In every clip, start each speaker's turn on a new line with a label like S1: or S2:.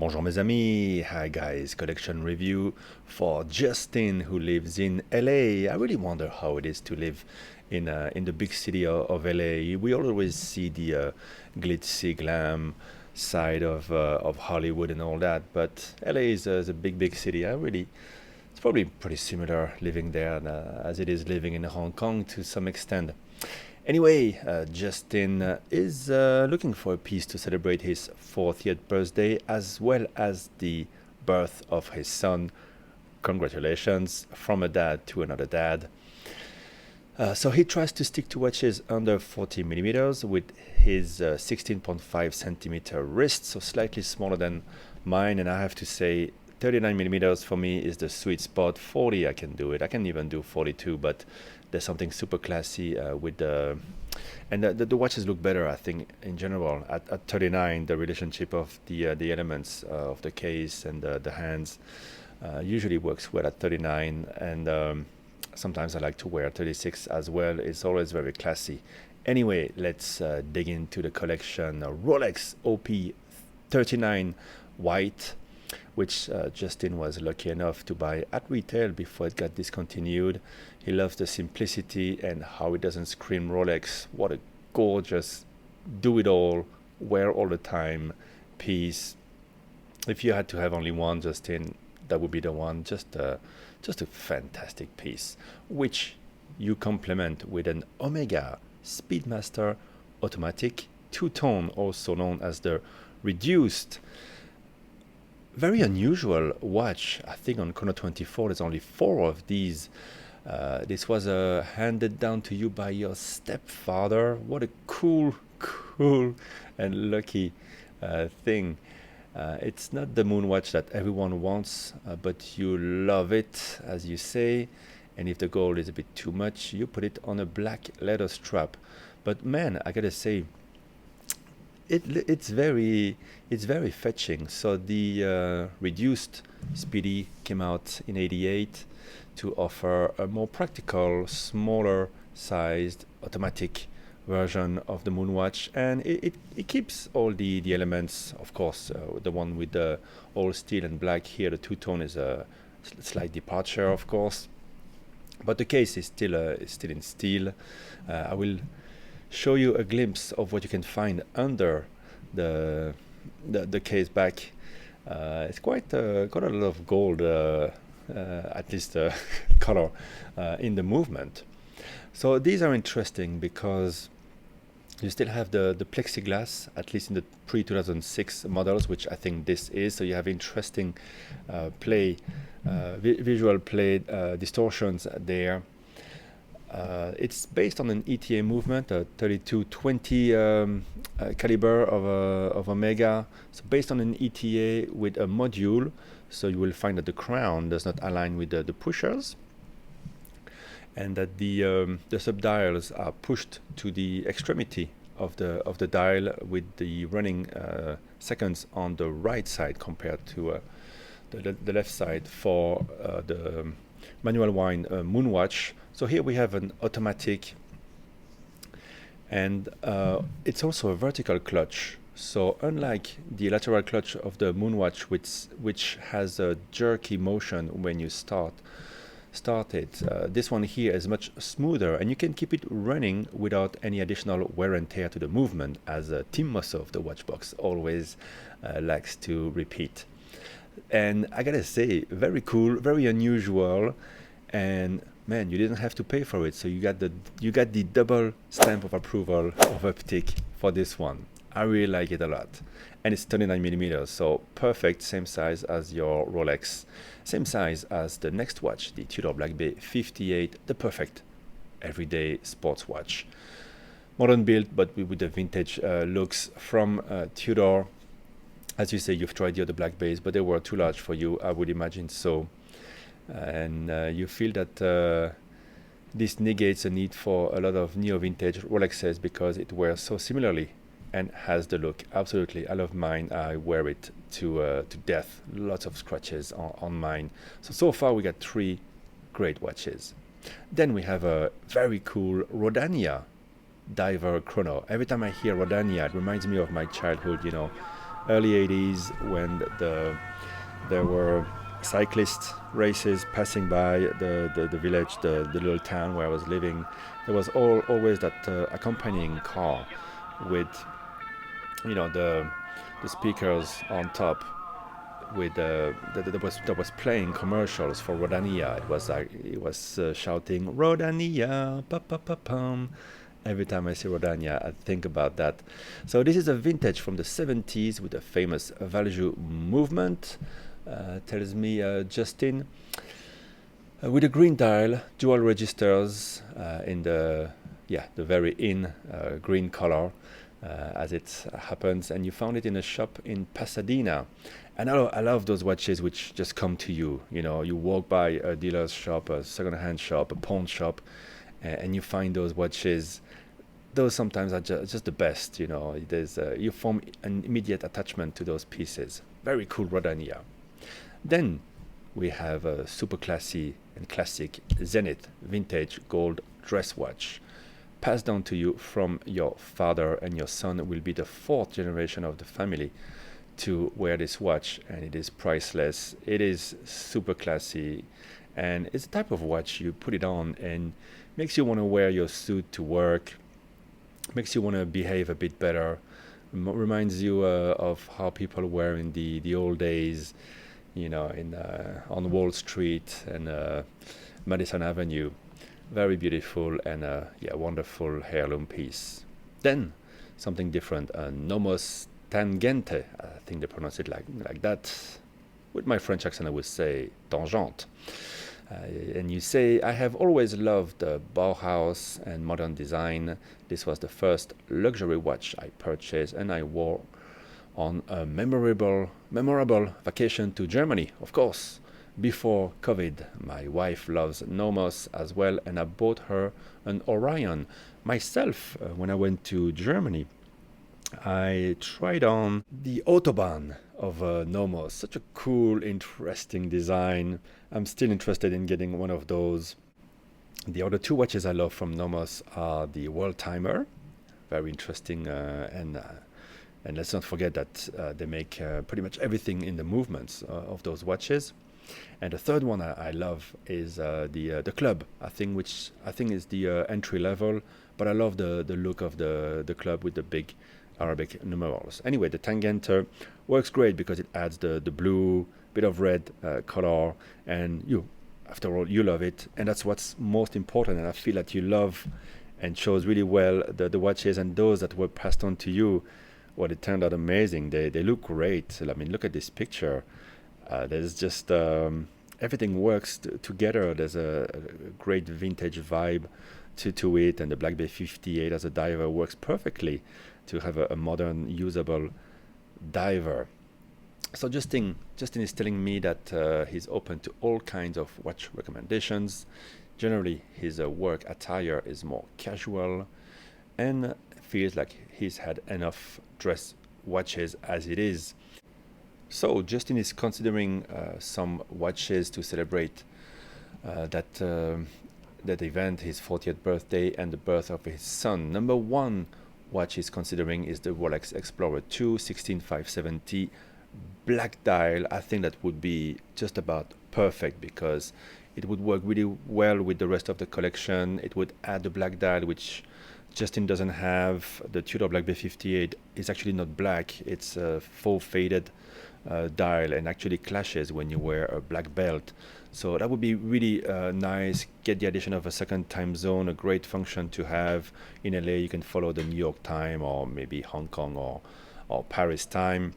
S1: Bonjour mes amis, hi guys, collection review for Justin who lives in LA. I really wonder how it is to live in the big city of LA. We always see the glitzy glam side of Hollywood and all that, but LA is a big city. It's probably pretty similar living there as it is living in Hong Kong to some extent. Anyway, Justin is looking for a piece to celebrate his 40th birthday as well as the birth of his son. Congratulations from a dad to another dad. So he tries to stick to watches under 40 millimeters with his 16.5 centimeter wrist, so slightly smaller than mine. And I have to say, 39 millimeters for me is the sweet spot. 40, I can do it. I can even do 42, but there's something super classy with the watches look better, I think, in general. At 39, the relationship of the elements of the case and the hands usually works well at 39, and sometimes I like to wear 36 as well. It's always very classy. Anyway, let's dig into the collection. Rolex OP39 white, which Justin was lucky enough to buy at retail before it got discontinued. He loves the simplicity and how it doesn't scream Rolex. What a gorgeous, do it all, wear all the time piece. If you had to have only one, Justin, that would be the one. Just a fantastic piece, which you complement with an Omega Speedmaster automatic two-tone, also known as the reduced. Very unusual watch. I think on Chrono 24 there's only 4 of these. This was handed down to you by your stepfather. What a cool and lucky thing. It's not the moon watch that everyone wants, but you love it, as you say. And if the gold is a bit too much, you put it on a black leather strap. But man, I gotta say, it's very fetching. So the reduced Speedy came out in '88 to offer a more practical, smaller sized automatic version of the Moonwatch, and it keeps all the elements. Of course, the one with the all steel and black here, the two-tone is a slight departure, of course, but the case is still in steel. I will show you a glimpse of what you can find under the case back. It's quite a lot of gold, at least color in the movement. So these are interesting because you still have the plexiglass, at least in the pre-2006 models, which I think this is. So you have interesting visual play distortions there. It's based on an ETA movement, a 3220 caliber of Omega. So based on an ETA with a module, so you will find that the crown does not align with the pushers, and that the subdials are pushed to the extremity of the dial with the running seconds on the right side compared to the left side for the manual wind Moonwatch. So here we have an automatic, and it's also a vertical clutch. So unlike the lateral clutch of the Moonwatch, which has a jerky motion when you start it, this one here is much smoother, and you can keep it running without any additional wear and tear to the movement, as Tim Mosso of the Watchbox always likes to repeat. And I gotta say, very cool, very unusual, and man, you didn't have to pay for it, so you got the double stamp of approval of Uptick for this one. I really like it a lot, and it's 39 millimeters, so perfect, same size as your Rolex, same size as the next watch, the Tudor Black Bay 58, the perfect everyday sports watch. Modern build, but with the vintage looks from Tudor. As you say, you've tried the other Black Bays, but they were too large for you, I would imagine so. And you feel that this negates the need for a lot of neo-vintage Rolexes because it wears so similarly and has the look. Absolutely, I love mine. I wear it to death. Lots of scratches on mine. So far we got 3 great watches. Then we have a very cool Rodania diver chrono. Every time I hear Rodania, it reminds me of my childhood, early 80s when there were cyclist races passing by the village, the little town where I was living. There was always that accompanying car with, the speakers on top with that was playing commercials for Rodania. It was shouting Rodania, pa pa pa pum. Every time I see Rodania, I think about that. So this is a vintage from the 70s with a famous Valjoux movement. Tells me Justin, with a green dial, dual registers in the very green color, as it happens, and you found it in a shop in Pasadena. And I love those watches which just come to you. You walk by a dealer's shop, a second-hand shop, a pawn shop, and you find those watches. Those sometimes are just the best. You form an immediate attachment to those pieces. Very cool Rodania. Then we have a super classy and classic Zenith vintage gold dress watch, passed down to you from your father, and your son will be the fourth generation of the family to wear this watch, and it is priceless. It is super classy, and it's a type of watch you put it on and makes you want to wear your suit to work, makes you want to behave a bit better, reminds you of how people were in the old days, on Wall Street and Madison Avenue. Very beautiful and wonderful heirloom piece. Then something different, a Nomus Tangente. I think they pronounce it like that. With my French accent, I would say Tangente. And you say, I have always loved the Bauhaus and modern design. This was the first luxury watch I purchased, and I wore on a memorable vacation to Germany, of course, before COVID. My wife loves Nomos as well, and I bought her an Orion. Myself, when I went to Germany, I tried on the Autobahn of Nomos. Such a cool, interesting design. I'm still interested in getting one of those. The other two watches I love from Nomos are the World Timer. Very interesting, and let's not forget that they make pretty much everything in the movements of those watches. And the third one I love is the Club. Which I think is the entry level, but I love the look of the Club with the big Arabic numerals. Anyway, the Tangente works great because it adds the blue, bit of red color, and after all, you love it, and that's what's most important. And I feel that you love and chose really well the watches, and those that were passed on to you. Well, it turned out amazing. They look great. I mean, look at this picture. There's just everything works together. There's a great vintage vibe to it, and the Black Bay 58 as a diver works perfectly to have a modern, usable diver. So Justin is telling me that he's open to all kinds of watch recommendations. Generally, his work attire is more casual, and feels like he's had enough dress watches as it is. So Justin is considering some watches to celebrate that event, his 40th birthday and the birth of his son. Number one watch he's considering is the Rolex Explorer 2 16570 black dial. I think that would be just about perfect because it would work really well with the rest of the collection. It would add the black dial, which Justin doesn't have. The Tudor Black Bay 58 is actually not black. It's a full faded dial, and actually clashes when you wear a black belt. So that would be really nice. Get the addition of a second time zone, a great function to have. In LA, you can follow the New York time or maybe Hong Kong or Paris time.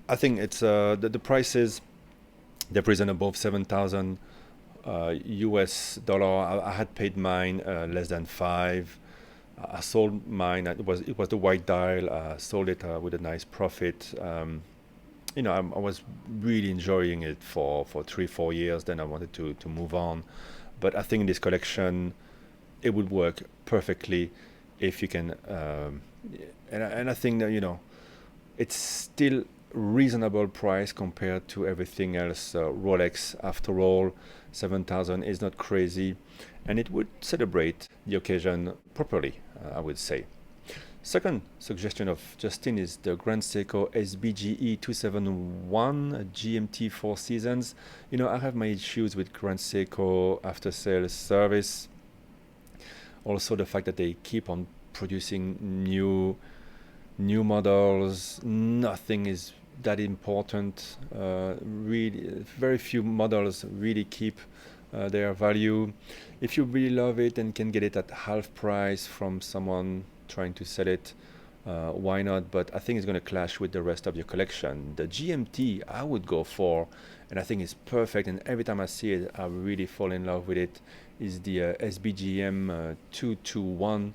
S1: I think it's the prices, they present above 7,000 US dollar. I had paid mine less than 5. I sold mine. It was the white dial. Sold it with a nice profit. I was really enjoying it for 3-4 years. Then I wanted to move on. But I think in this collection, it would work perfectly if you can. And I think that it's still reasonable price compared to everything else. Rolex, after all, 7,000 is not crazy, and it would celebrate the occasion properly, I would say. Second suggestion of Justin is the Grand Seiko SBGE 271 GMT 4 Seasons. You know, I have my issues with Grand Seiko after sales service. Also the fact that they keep on producing new models. Nothing is that important. Really, very few models really keep their value. If you really love it and can get it at half price from someone trying to sell it, why not? But I think it's going to clash with the rest of your collection. The GMT I would go for, and I think it's perfect, and every time I see it I really fall in love with it, is the SBGM 221.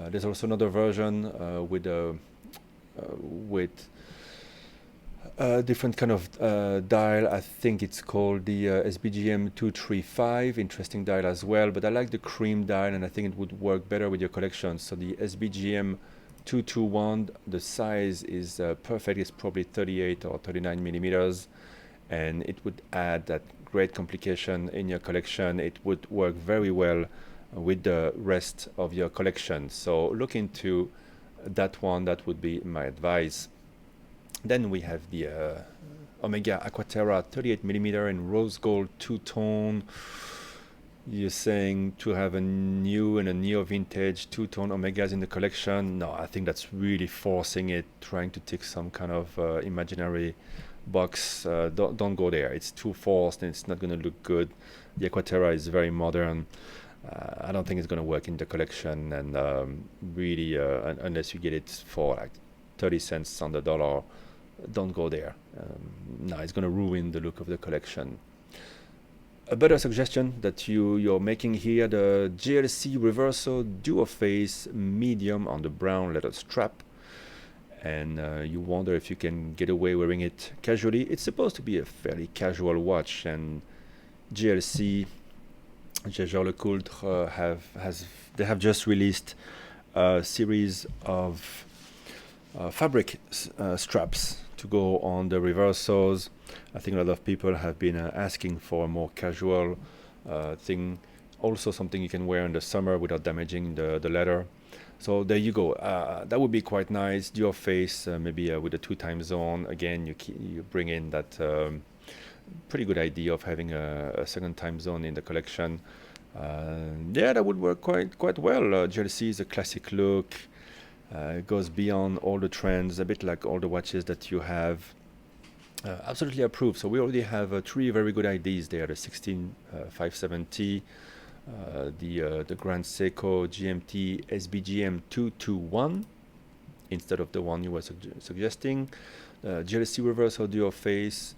S1: There's also another version with different kind of dial. I think it's called the SBGM 235. Interesting dial as well, but I like the cream dial and I think it would work better with your collection. So the SBGM 221, the size is perfect. It's probably 38 or 39 millimeters, and it would add that great complication in your collection. It would work very well with the rest of your collection. So look into that one. That would be my advice. Then we have the Omega Aquaterra 38mm in rose gold two-tone. You're saying to have a new and a neo vintage two-tone Omegas in the collection? No, I think that's really forcing it, trying to tick some kind of imaginary box. Don't go there. It's too forced and it's not going to look good. The Aquaterra is very modern. I don't think it's going to work in the collection, and really, unless you get it for like 30 cents on the dollar, don't go there. No, it's going to ruin the look of the collection. A better suggestion that you're making here, the GLC Reverso Duo Face Medium on the brown leather strap, and you wonder if you can get away wearing it casually. It's supposed to be a fairly casual watch, and GLC Jaeger-LeCoultre have just released a series of fabric straps to go on the Reversos. I think a lot of people have been asking for a more casual thing, also something you can wear in the summer without damaging the leather. So there you go. That would be quite nice. Dual face, maybe with a 2 time zone. Again, you bring in that pretty good idea of having a second time zone in the collection. Yeah, that would work quite well. GLC is a classic look. It goes beyond all the trends, a bit like all the watches that you have. Absolutely approved. So we already have 3 very good ideas there: the 16570, the Grand Seiko GMT SBGM 221 instead of the one you were suggesting. GLC Reverse Audio Face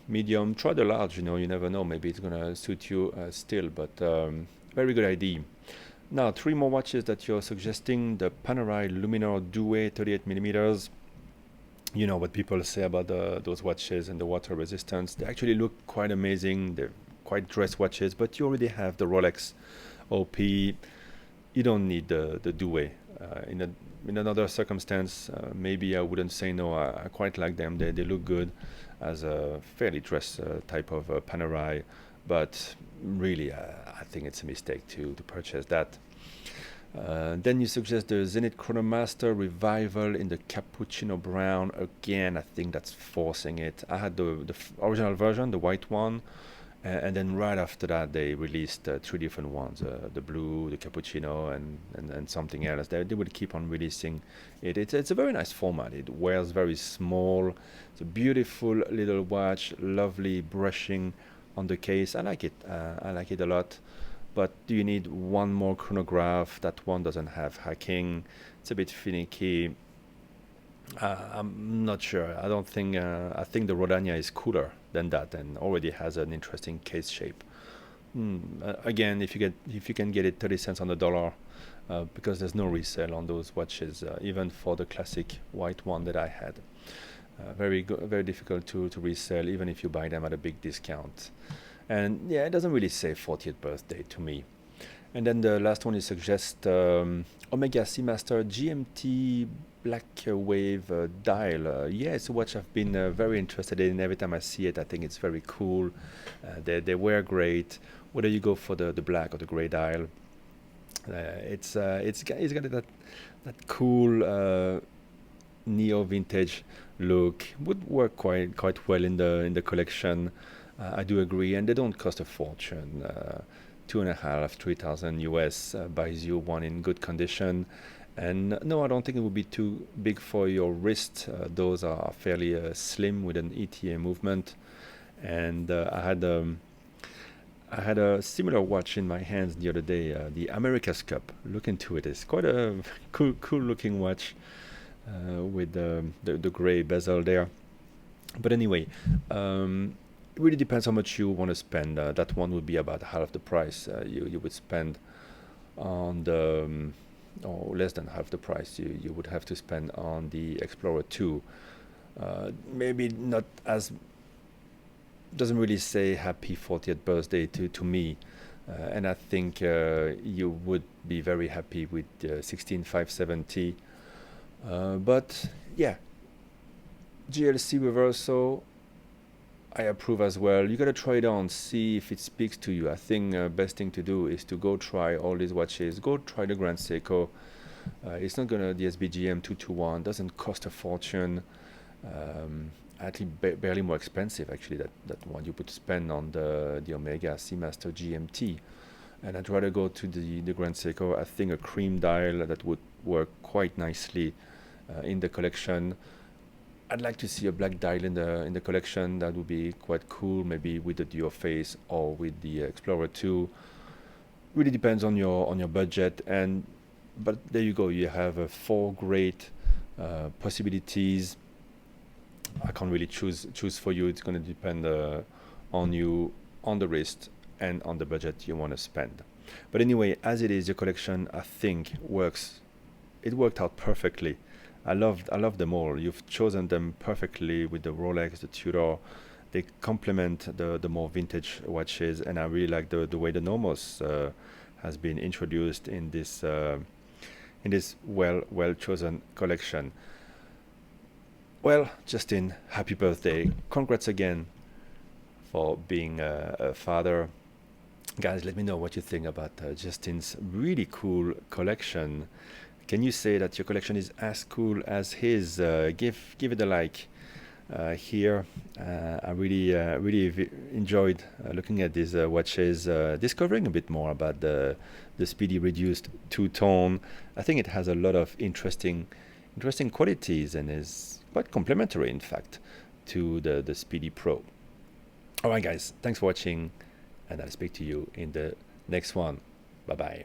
S1: medium. Try the large. You never know. Maybe it's gonna suit you still. But very good idea. Now 3 more watches that you're suggesting: the Panerai Luminor Due 38mm. You know what people say about those watches and the water resistance. They actually look quite amazing. They're quite dress watches, but you already have the Rolex OP. You don't need the Due. In another circumstance, maybe I wouldn't say no. I quite like them. They look good as a fairly dress type of Panerai, but really I think it's a mistake to purchase that. Then you suggest the Zenith Chronomaster Revival in the cappuccino brown. Again, I think that's forcing it. I had the original version, the white one, and then right after that they released 3 different ones: the blue, the cappuccino, and something else. They would keep on releasing it. It's a very nice format. It wears very small. It's a beautiful little watch, lovely brushing on the case. I like it. I like it a lot. But do you need one more chronograph? That one doesn't have hacking. It's a bit finicky. I'm not sure. I don't think. I think the Rodania is cooler than that and already has an interesting case shape. Again, if you can get it 30 cents on the dollar, because there's no resale on those watches, even for the classic white one that I had. Very difficult to resell, even if you buy them at a big discount. And yeah, it doesn't really say 40th birthday to me. And then the last one you suggest, Omega Seamaster GMT Black Wave dial. Yeah, it's a watch I've been very interested in. Every time I see it, I think it's very cool. They wear great, whether you go for the black or the gray dial. It's got that cool neo vintage look. Would work quite well in the collection. I do agree, and they don't cost a fortune. 2,500, 3,000 US buys you one in good condition. And no, I don't think it would be too big for your wrist. Those are fairly slim with an ETA movement. And I had a similar watch in my hands the other day, the America's Cup. Look into it. It's quite a cool looking watch with the gray bezel there. But anyway, it really depends how much you want to spend. That one would be about half the price you would spend on the, or less than half the price you would have to spend on the Explorer 2. Maybe not as, doesn't really say happy 40th birthday to me. And I think you would be very happy with the 16570. But yeah, GLC Reverso, I approve as well. You gotta try it on, see if it speaks to you. I think best thing to do is to go try all these watches. Go try the Grand Seiko. It's not gonna, the SBGM 221 doesn't cost a fortune. Actually, barely more expensive actually that one you would spend on the Omega Seamaster GMT. And I'd rather go to the Grand Seiko. I think a cream dial that would work quite nicely in the collection. I'd like to see a black dial in the collection. That would be quite cool, maybe with the Duo Face or with the Explorer 2. Really depends on your budget. But there you go. You have 4 great possibilities. I can't really choose for you. It's going to depend on you, on the wrist, and on the budget you want to spend. But anyway, as it is, your collection I think works. It worked out perfectly. I love them all. You've chosen them perfectly with the Rolex, the Tudor. They complement the more vintage watches, and I really like the way the Nomos has been introduced in this well chosen collection. Well, Justin, happy birthday! Congrats again for being a father. Guys, let me know what you think about Justin's really cool collection. Can you say that your collection is as cool as his? Give it a like here. I really enjoyed looking at these watches, discovering a bit more about the Speedy reduced two-tone. I think it has a lot of interesting qualities and is quite complementary, in fact, to the Speedy Pro. All right, guys, thanks for watching, and I'll speak to you in the next one. Bye bye.